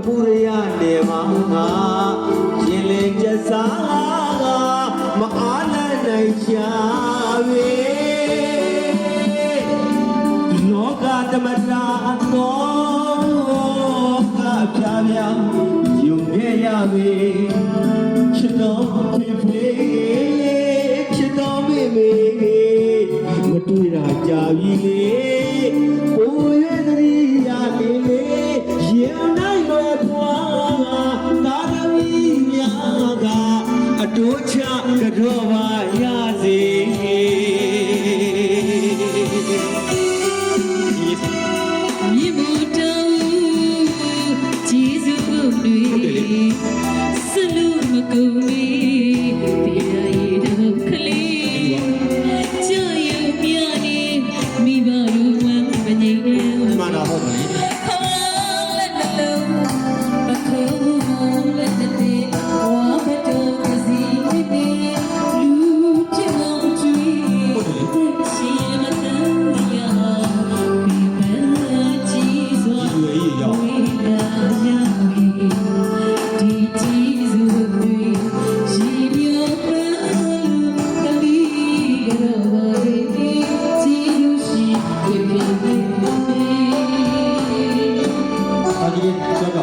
ပူရရနေမှာငါရင်လေကျစားမအားနိုင်ချပဲလောကဓမ္မတာတော့ကပြားပြားယုံခဲ့ရပြီချစ်တော်ဖေဖေချစ်တော်မေမေမတွေ့တာကြာပြီလေကိုရဲ့သတိရနေလေရင်နိုင်ပဲပွားသာသမီများကအတူချကြောပါရစေမြေမူတောင်းကျေးဇူးတွေဆလူမကုန်မီတရားရည်တော့ခလေးကြာရုံပြနေမိဘလူဝမ်းမငြိမ်နေမှန်တာဟုတ်တယ်ခေါ်လက်နှလုံးအခုလက်တဲ့ဝါဘတော်ကစီပြေလူချင်အောင်ကြည့်ရှိမတန်ရဒီမဲ့ကြည့်စွာဝိဒါယမီဒီကြည့်စွာတွေရှိပြောပန်းကလေးကတော့ပါလေကြည့်လို့ရှိပြေပြေအဒီကြောက်က